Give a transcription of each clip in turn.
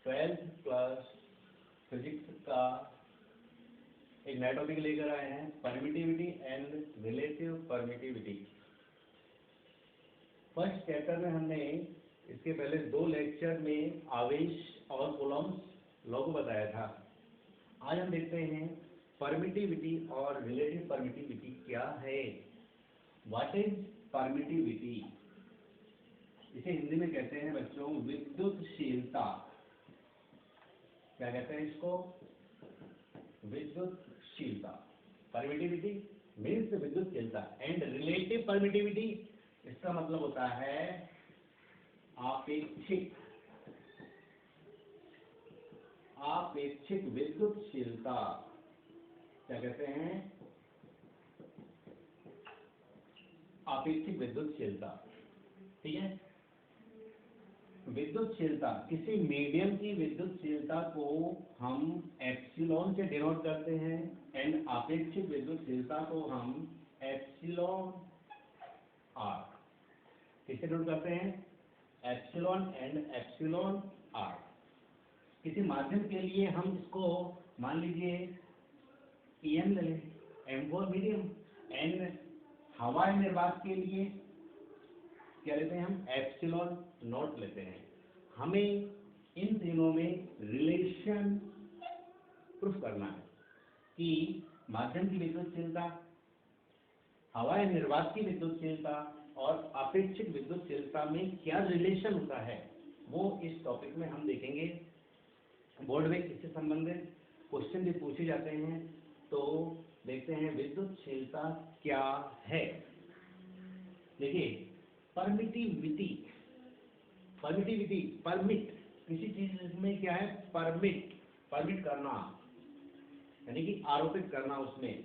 12th class physics का एक नया टॉपिक लेकर आए हैं, permittivity and relative permittivity. First chapter में हमने इसके पहले 2 लेक्चर में आवेश और कूलम्ब्स लॉ को बताया था। आज हम देखते हैं परमिटिविटी और रिलेटिव परमिटिविटी क्या है। What is permittivity? इसे हिंदी में कहते हैं बच्चों विद्युतशीलता। क्या कहते हैं इसको? विद्युतशीलता। परमिटिविटी मीन्स विद्युतशीलता एंड रिलेटिव परमिटिविटी इसका मतलब होता है आपेक्षिक विद्युतशीलता। क्या कहते हैं? आपेक्षिक विद्युतशीलता। ठीक है। विद्युतशीलता, किसी मीडियम की विद्युतशीलता को हम एप्सिलॉन से डिनोट करते हैं एंड आपेक्षिक विद्युतशीलता को हम एप्सिलॉन आर किससे डिनोट करते हैं? Epsilon and epsilon R. किसी माध्यम के लिए हम इसको मान लीजिए EM ले लें, M फॉर मीडियम, एंड हवा निर्वात के लिए क्या लेते हैं हम? एप्सिलॉन नॉट लेते हैं। हमें इन तीनों में रिलेशन प्रूफ करना है कि माध्यम की विद्युतशीलता, हवा निर्वात की विद्युतशीलता और आपेक्षिक विद्युतशीलता में क्या रिलेशन होता है, वो इस टॉपिक में हम देखेंगे। बोर्ड में इससे संबंधित क्वेश्चन भी पूछे जाते हैं, तो देखते हैं विद्युतशीलता क्या है। देखिए, परमिट, किसी चीज में क्या है? परमिट करना, यानी कि आरोपित करना उसमें।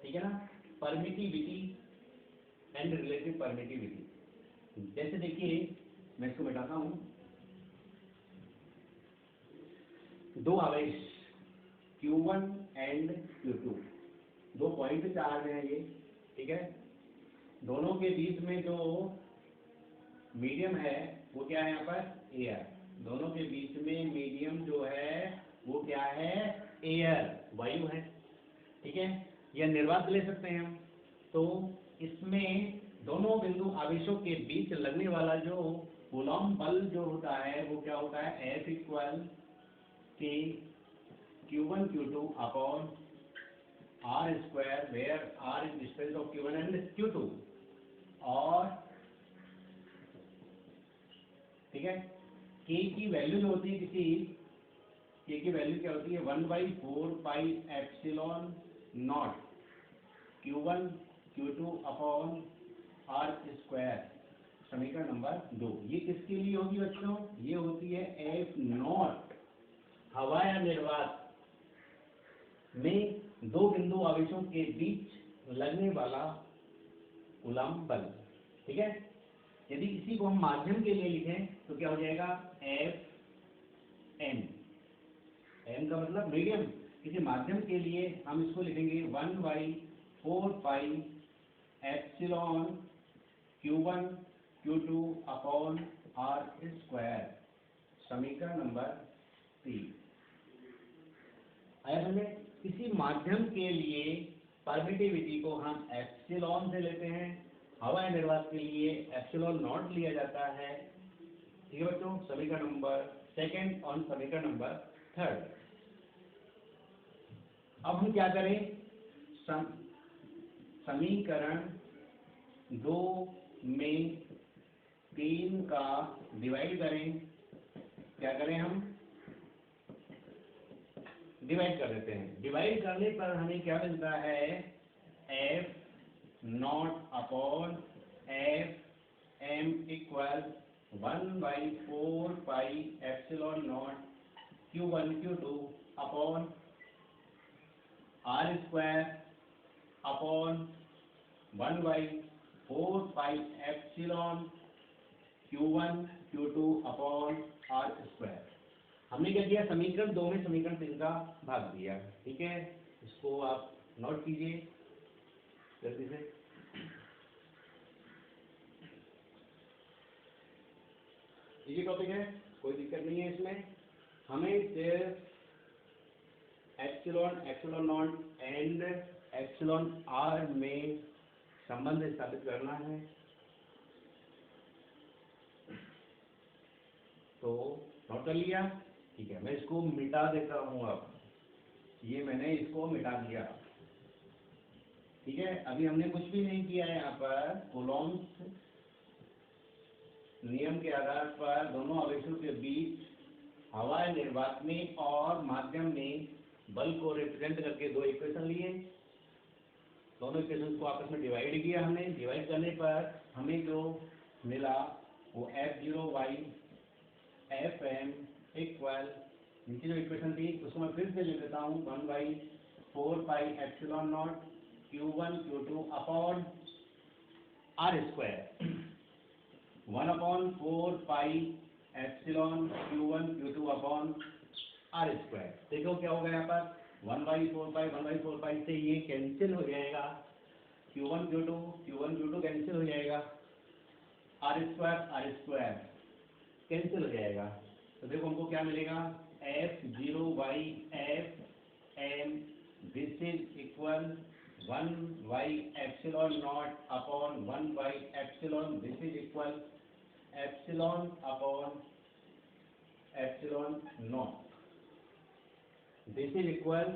ठीक है ना? Permittivity and relative permittivity. जैसे देखिए, मैं इसको मिटाता हूं। 2 आवेश Q1 and Q2, 2 point charge हैं ये। ठीक है। दोनों के बीच में जो मीडियम है वो क्या है? यहाँ पर एयर। दोनों के बीच में मीडियम जो है वो क्या है? एयर, वायु है। ठीक है। या निर्वात ले सकते हैं हम। तो इसमें दोनों बिंदु आवेशों के बीच लगने वाला जो कूलॉम्ब बल जो होता है वो क्या होता है? F इक्वल के Q1 Q2 upon R square, where R is distance of Q1 and Q2। और ठीक है, K की वैल्यू जो होती है, K की वैल्यू क्या होती है? 1/4 pi epsilon not Q1 Q2 upon R square. समीकरण नंबर 2। ये किसके लिए होगी बच्चों? ये होती है F नॉट, हवा या निर्वात में 2 बिंदु आवेशों के बीच लगने वाला कूलॉम्ब बल। ठीक है। यदि इसी को हम माध्यम के लिए लिखें तो क्या हो जाएगा? Fm, M का मतलब मीडियम। किसी माध्यम के लिए हम इसको लिखेंगे 1/4 pi epsilon Q1 Q2 upon R square. समीकरण नंबर 3 आया समझे? किसी माध्यम के लिए परमिटिविटी को हम एप्सिलॉन से लेते हैं, हवा निर्वात के लिए एप्सिलॉन नॉट लिया जाता है। ठीक है बच्चों? समीकरण नंबर 2 और समीकरण नंबर 3। अब हम क्या करें? समीकरण 2 में 3 का डिवाइड करें। क्या करें? हम डिवाइड कर देते हैं। डिवाइड करने पर हमें क्या मिलता है? F not upon Fm equal 1/4 pi epsilon not Q1 Q2 upon R square upon 1/4 pi epsilon Q1 Q2 upon R square. हमने क्या किया? समीकरण 2 में समीकरण 3 का भाग दिया। ठीक है। इसको आप नोट कीजिए जल्दी से। ये टॉपिक है, कोई दिक्कत नहीं है इसमें। हमें सिर्फ epsilon, epsilon not and epsilon R में संबंध स्थापित करना है। तो नोट कर लिया, ठीक है। मैं इसको मिटा देता हूँ। अब ये मैंने इसको मिटा दिया, ठीक है। अभी हमने कुछ भी नहीं किया है। यहाँ पर कूलॉम्स नियम के आधार पर दोनों आवेशों के बीच हवा निर्वात में और माध्यम में बल को रिप्रेजेंट करके दो इक्वेशन लिए। दोनों इक्वेशन को आपस में डिवाइड किया हमने। डिवाइड करने पर हमें जो मिला वो F0y Fm इक्वल, नीचे जो इक्वेशन थी उसको मैं फिर से लिख देता हूँ, 1/4 pi epsilon not Q1 Q2 upon R square, 1/4 pi epsilon Q1 Q2 upon R square. देखो क्या होगा यहाँ पर, 1/4 पाई से ये कैंसिल हो जाएगा, Q1 Q2 कैंसिल हो जाएगा, R स्क्वायर कैंसिल हो जाएगा। तो देखो हमको क्या मिलेगा, F0y Fm this is equal 1 epsilon not upon 1 epsilon, this is equal epsilon upon epsilon not, this is equal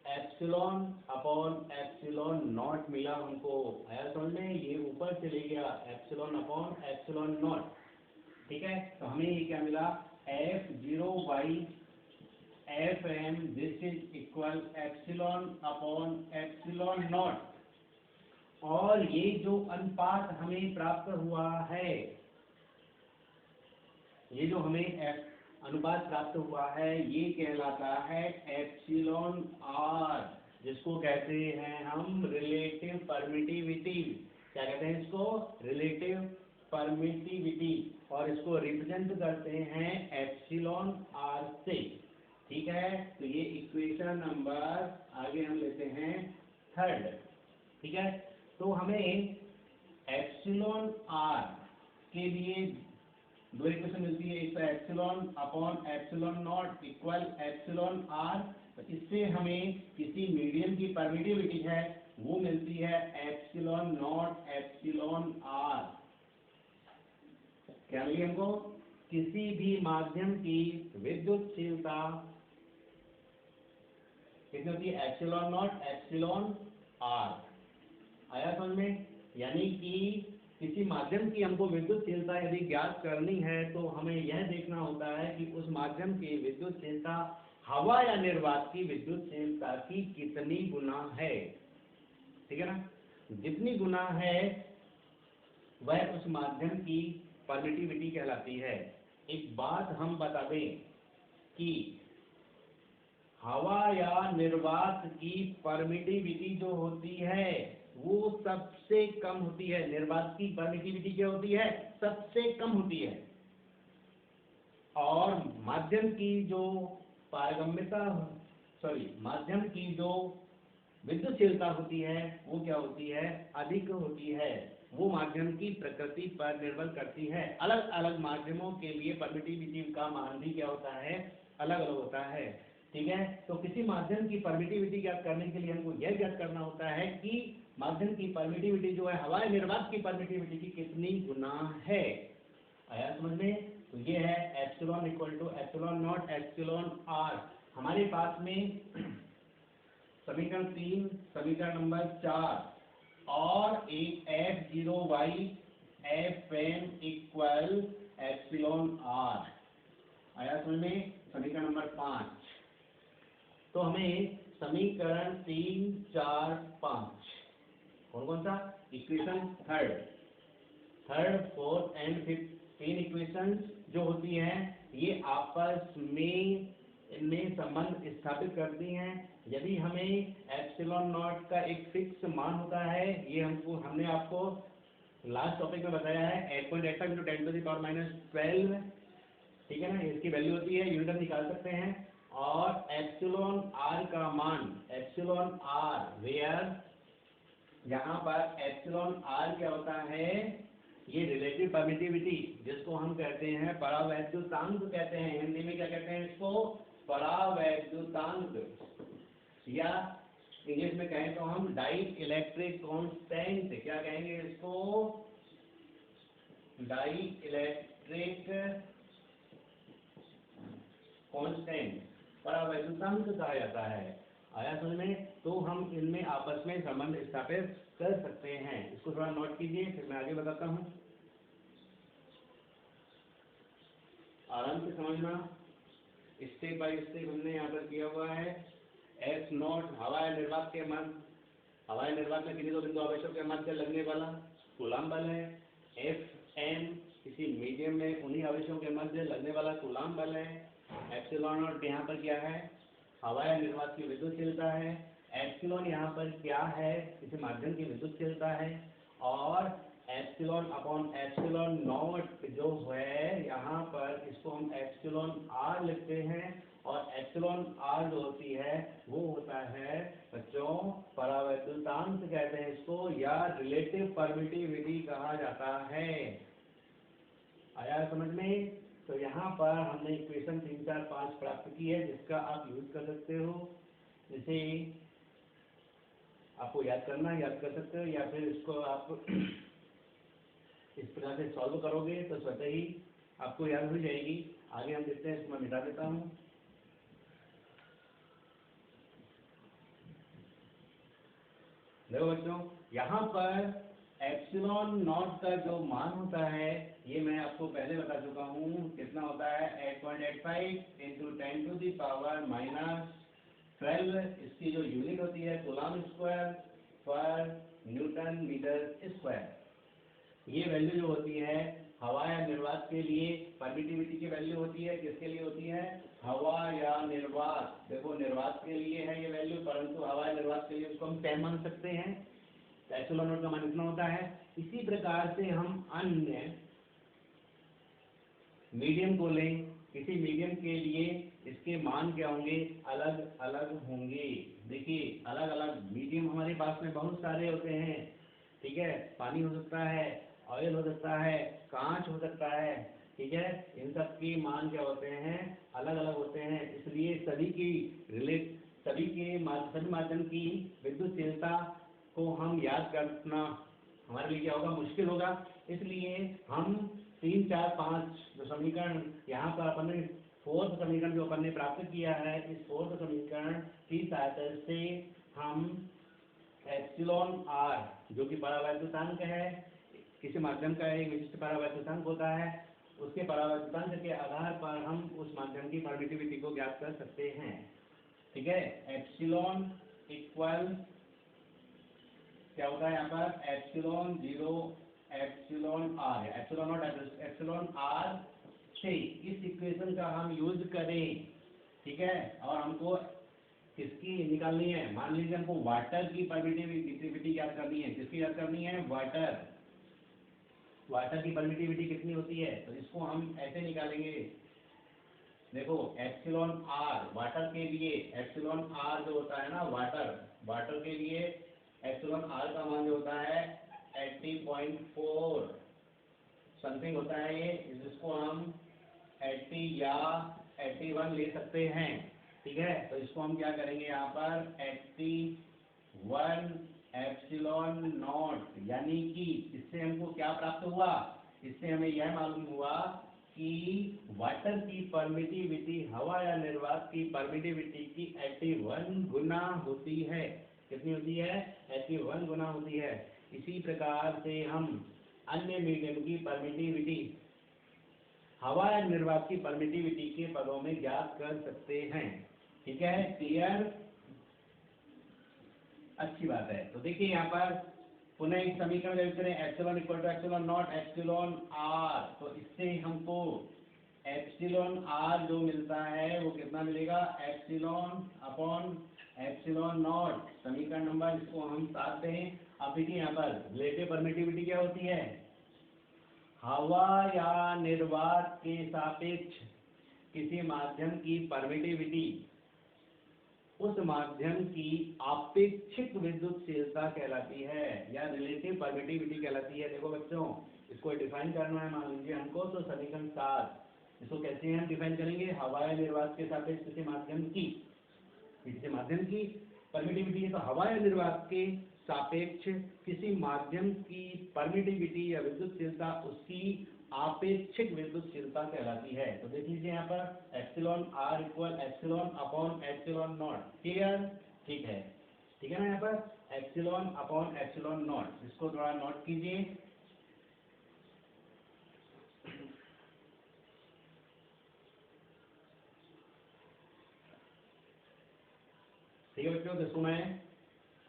epsilon upon epsilon not मिला हमको। आया समझ में, ये ऊपर चले गया एप्सिलॉन अपॉन एप्सिलॉन नॉट, ठीक है। तो हमें ये क्या मिला, F0y Fm this is equal epsilon upon epsilon not. और ये जो अनुपात हमें प्राप्त हुआ है, ये जो हमें अनुपात प्राप्त हुआ है, ये कहलाता है एप्सिलॉन आर, जिसको कहते हैं हम रिलेटिव परमिटिविटी। क्या कहते हैं इसको, रिलेटिव परमिटिविटी, और इसको रिप्रेजेंट करते हैं एप्सिलॉन आर से, ठीक है। तो ये इक्वेशन नंबर आगे हम लेते हैं 3, ठीक है। तो हमें एप्सिलॉन आर के लिए दो इक्वेशन मिलती है, एक तो epsilon upon epsilon not equal epsilon R. तो इससे हमें किसी मीडियम की परमिटिविटी है वो मिलती है एप्सिलॉन नॉट एप्सिलॉन आर। क्या मिली हमको, किसी भी माध्यम की विद्युतशीलता कितनी होती है, एप्सिलॉन नॉट एप्सिलॉन आर। आया समझ में, यानी कि किसी माध्यम की हमको विद्युतशीलता यदि ज्ञात करनी है तो हमें यह देखना होता है कि उस माध्यम की विद्युतशीलता हवा या निर्वात की विद्युतशीलता की कितनी गुना है, ठीक है ना। जितनी गुना है वह उस माध्यम की परमिटिविटी कहलाती है। एक बात हम बता दें कि हवा या निर्वात की परमिटिविटी जो होती है वो सबसे कम होती है। निर्वात की परमिटिविटी क्या होती है, सबसे कम होती है। और माध्यम की जो पारगम्यता, माध्यम की जो विद्युतशीलता होती है वो क्या होती है, अधिक होती है। वो माध्यम की प्रकृति पर निर्भर करती है। अलग अलग माध्यमों के लिए परमिटिविटी का मान भी क्या होता है, अलग अलग होता है, ठीक है। तो किसी माध्यम की परमिटिविटी ज्ञात करने के लिए हमको यह ज्ञात करना होता है कि माध्यम की परमिटिविटी जो है हवाई निर्वात की परमिटिविटी की कितनी गुना है। आया समझ में, तो ये है epsilon equal to epsilon not epsilon R. हमारे पास में समीकरण 3, समीकरण नंबर 4 और एक F0y Fm equal epsilon are. आया समझ में, समीकरण नंबर 5। तो हमें समीकरण 3, 4, 5 कौन सा, equation third, fourth and fifth, 3 equation जो होती हैं ये आपस में इनमें संबंध स्थापित करती हैं। यदि हमें एप्सिलॉन नॉट का एक फिक्स मान होता है, ये हमने आपको लास्ट टॉपिक में बताया है, 8.85 × 10⁻12, ठीक है ना। इसकी वैल्यू होती है, यूनिट हम निकाल सकते हैं। और एप्सिलॉन आर का मान, एप्सिलॉन आर वेयर, यहाँ पर एप्सिलॉन आर क्या होता है, ये रिलेटिव परमिटिविटी, जिसको हम कहते हैं परावैद्युतांक कहते हैं, हिंदी में क्या कहते हैं इसको? परावैद्युतांक, या इंग्लिश में कहें तो हम डाई इलेक्ट्रिक कांस्टेंट। क्या कहेंगे इसको? डाई इलेक्ट्रिक कांस्टेंट, परावैद्युतांक कहा जाता है। आया समझ में? तो हम इनमें आपस में संबंध स्थापित कर सकते हैं। इसको थोड़ा नोट कीजिए, फिर मैं आगे बताता हूँ। आराम से समझना, स्टेप बाय स्टेप हमने यहाँ पर किया हुआ है। एस नॉट हवाई निर्वात के मध्य, हवाई निर्वात में किन्हीं दो बिंदु आवेशों के मध्य लगने वाला कूलाम बल है। एफ एम किसी मीडियम में उन्हीं आवेशों के मध्य लगने वाला कूलाम बल है। एप्सिलॉन नॉट यहाँ पर क्या है? हवाई निर्वात की विद्युतशीलता है। एप्सिलॉन यहाँ पर क्या है? किसी माध्यम की विद्युतशीलता है। और एप्सिलॉन अपॉन एप्सिलॉन नॉट जो है यहाँ पर, इसको हम एप्सिलॉन आर लिखते हैं। और एप्सिलॉन आर जो होती है वो होता है बच्चों परावैद्युतांक कहते हैं इसको, या रिलेटिव परमिटिविटी कहा जाता है। आया समझ में? तो यहाँ पर हमने इक्वेशन 3, 4, 5 प्राप्त की है, जिसका आप यूज कर सकते हो। जैसे आपको याद करना, याद कर सकते हो, या फिर इसको आप इस प्रकार से सॉल्व करोगे तो स्वतः ही आपको याद हो जाएगी। आगे हम देखते हैं, इसको मैं मिटा देता हूँ। देखो बच्चों, यहाँ पर एप्सिलॉन नॉट का जो मान होता है, ये मैं आपको पहले बता चुका हूँ, कितना होता है? 8.85 इंटू 10⁻⁻12। इसकी जो यूनिट होती है कूलाम स्क्वायर पर न्यूटन मीटर स्क्वायर। ये वैल्यू जो होती है हवा या निर्वात के लिए परमिटिविटी की वैल्यू होती है। किसके लिए होती है? हवा या निर्वात। देखो निर्वात के लिए है ये वैल्यू, परंतु हवा या निर्वात के लिए उसको हम 10 मान सकते हैं। एप्सिलॉन नॉट का मान इतना होता है। इसी प्रकार से हम अन्य मीडियम को लें, किसी मीडियम के लिए इसके मान क्या होंगे? अलग अलग होंगे। देखिए अलग अलग मीडियम हमारे पास में बहुत सारे होते हैं, ठीक है? पानी हो सकता है, ऑयल हो सकता है, कांच हो सकता है, ठीक है? इन सब के मान क्या होते हैं? अलग अलग होते हैं। इसलिए सभी माध्यम की विद्युतशीलता को हम याद करना हमारे लिए क्या होगा? मुश्किल होगा। इसलिए हम 3, 4, 5 जो समीकरण यहाँ पर अपन ने, फोर्थ समीकरण जो अपन ने प्राप्त किया है, इस फोर्थ समीकरण की सहायता से हम एप्सिलॉन आर जो कि परावैद्युतांक है, किसी माध्यम का एक विशिष्ट परावैद्युतांक होता है, उसके परावैद्युतांक के आधार पर हम उस माध्यम की परमिटिविटी को ज्ञात कर सकते हैं। ठीक है? एप्सिलॉन इक्वल क्या होता है यहाँ पर? Epsilon 0 epsilon R, epsilon not epsilon R से इस इक्वेशन का हम यूज करें, ठीक है? और हमको किसकी निकालनी है? मान लीजिए हमको वाटर की परमिटिविटी याद करनी है। किसकी याद करनी है? वाटर। वाटर की परमिटिविटी कितनी होती है? तो इसको हम ऐसे निकालेंगे। देखो एप्सिलॉन आर वाटर के लिए, एप्सिलॉन आर जो होता है ना वाटर के लिए एप्सिलॉन आर का मान जो होता है 80.4 समथिंग होता है ये, जिसको हम 80 या 81 ले सकते हैं। ठीक है? तो इसको हम क्या करेंगे यहाँ पर? 81 एप्सिलॉन नॉट, यानी कि इससे हमको क्या प्राप्त हुआ? इससे हमें यह मालूम हुआ कि वाटर की परमिटिविटी हवा या निर्वात की परमिटिविटी की 81 गुना होती है। कितनी होती है? 81 गुना होती है। इसी प्रकार से हम अन्य मीडियम की परमिटिविटी हवा या निर्वात की परमिटिविटी के पदों में ज्ञात कर सकते हैं। ठीक है? क्लियर? अच्छी बात है। तो देखिए यहाँ पर पुनः एक समीकरण यूज करें, epsilon equal to epsilon not epsilon R. तो इससे हमको एप्सिलॉन आर जो मिलता है वो कितना मिलेगा? Epsilon upon epsilon not. समीकरण नंबर इसको हम 7 दें। अब देखिए यहाँ पर रिलेटिव परमिटिविटी क्या होती है? हवा या निर्वात के सापेक्ष किसी माध्यम की परमिटिविटी उस माध्यम की आपेक्षिक विद्युतशीलता कहलाती है, या रिलेटिव परमिटिविटी कहलाती है। देखो बच्चों, इसको डिफाइन करना है मान लीजिए हमको, तो समीकरण 7 इसको कैसे हम डिफाइन करेंगे? हवा या निर्वात के सापेक्ष किसी माध्यम की परमिटिविटी है, तो हवा या निर्वात के सापेक्ष किसी माध्यम की परमिटिविटी या विद्युतशीलता उसकी आपेक्षिक विद्युतशीलता कहलाती है। तो देख लीजिए यहाँ पर epsilon R equal epsilon upon epsilon not. Clear? ठीक है ना? यहाँ पर एप्सिलॉन अपॉन एप्सिलॉन नॉट, इसको थोड़ा नोट कीजिए। ठीक है बच्चों, तो इसको मैं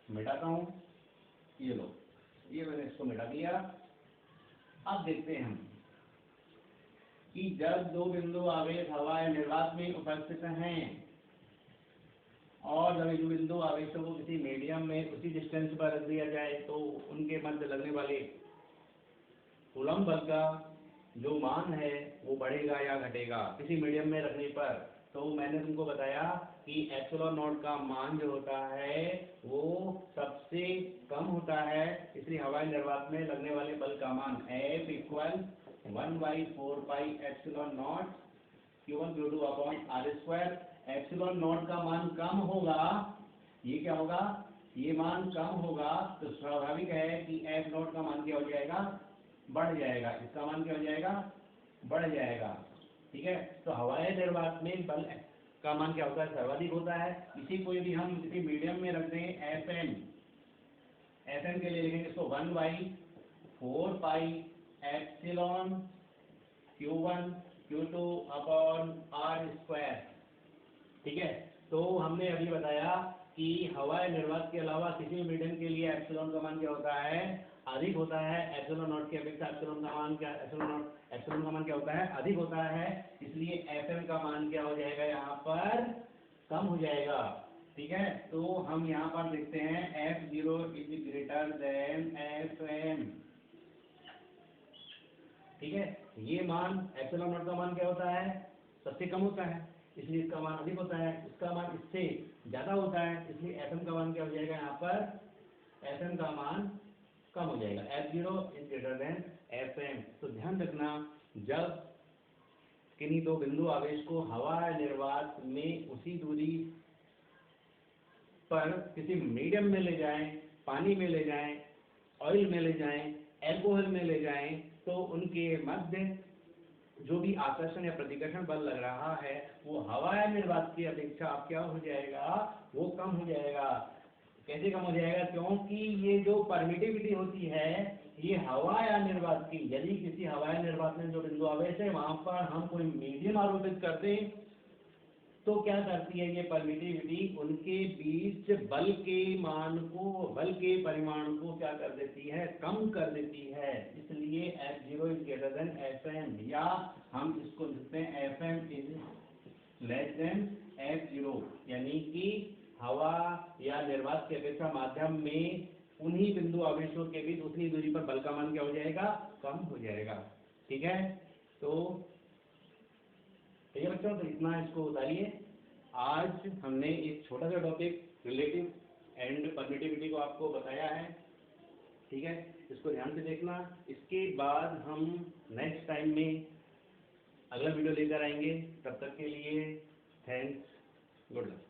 मिटाता हूँ। ये लो, ये मैंने इसको मिटा दिया। अब देखते हैं हम कि जब दो बिंदु आवेश हवा या निर्वात में उपस्थित हैं और जब इन बिंदु आवेशों को किसी मीडियम में उसी डिस्टेंस पर रख दिया जाए तो उनके मध्य लगने वाले कूलम्ब बल का जो मान है वो बढ़ेगा या घटेगा किसी मीडियम में रखने पर। तो मैंने तुमको बताया कि एप्सिलॉन नॉट का मान जो होता है वो सबसे कम होता है, इसलिए हवाई निर्वात में लगने वाले बल का मान F equal 1/4 pi epsilon not Q1 Q2 upon R square. Epsilon not का मान कम होगा, ये क्या होगा? ये मान कम होगा, तो स्वाभाविक है कि F नॉट का मान क्या हो जाएगा? बढ़ जाएगा। इसका मान क्या हो जाएगा? बढ़ जाएगा। ठीक है, तो हवाई निर्वात में बल का मान क्या होता है? सर्वाधिक होता है। इसी को यदि हम किसी मीडियम में रख दें एफएम के लिए लिखेंगे इसको 1/4 pi epsilon Q1 Q2 upon R square. ठीक है, तो हमने अभी बताया कि हवाई निर्वात के अलावा किसी मीडियम के लिए एप्सिलॉन का मान क्या होता है? अधिक होता है। एप्सिलॉन नॉट की अपेक्षा एप्सिलॉन का मान क्या? एप्सिलॉन का मान क्या होता है? अधिक होता है, इसलिए एफएम का मान क्या हो जाएगा? यहाँ पर कम हो जाएगा। ठीक है, तो हम यहाँ पर देखते हैं F0 is greater than FM। ठीक है, ये मान एप्सिलॉन नॉट का मान क्या होता है? सबसे कम होता है, इसलिए इसका मान अधिक होता है। इसका मान इससे ज्यादा होता है, इसलिए एफएम का मान क्या हो जाएगा? यहाँ पर एफएम का मान कम हो जाएगा। F0 is greater than FM। तो ध्यान रखना, जब किन्हीं दो बिंदु आवेश को हवा निर्वात में उसी दूरी पर किसी मीडियम में ले जाएं, पानी में ले जाएं, ऑयल में ले जाएं, एल्कोहल में ले जाएं, तो उनके मध्य जो भी आकर्षण या प्रतिकर्षण बल लग रहा है वो हवा या निर्वात की अपेक्षा अब क्या हो जाएगा? वो कम हो जाएगा। कैसे कम हो जाएगा? क्योंकि ये जो परमिटिविटी होती है ये हवा या निर्वात की, यदि किसी हवा या निर्वात में जो बिंदु आवेश है वहां पर हम कोई मीडियम आरोपित करते हैं तो क्या करती है ये परमिटिविटी? उनके बीच बल के मान को, बल के परिमाण को क्या कर देती है? कम कर देती है। इसलिए F0 is greater than FM, या हम इसको लिखते हैं FM is less than F0, यानी कि हवा या निर्वात की अपेक्षा माध्यम में उन्हीं बिंदु आवेशों के बीच उतनी दूरी पर बल का मान क्या हो जाएगा? कम हो जाएगा। ठीक है, तो ठीक है बच्चों, तो इतना इसको उतारिए। आज हमने एक छोटा सा टॉपिक रिलेटिव एंड परमिटिविटी को आपको बताया है। ठीक है, इसको ध्यान से देखना। इसके बाद हम नेक्स्ट टाइम में अगला वीडियो लेकर आएंगे। तब तक के लिए थैंक्स, गुड लक।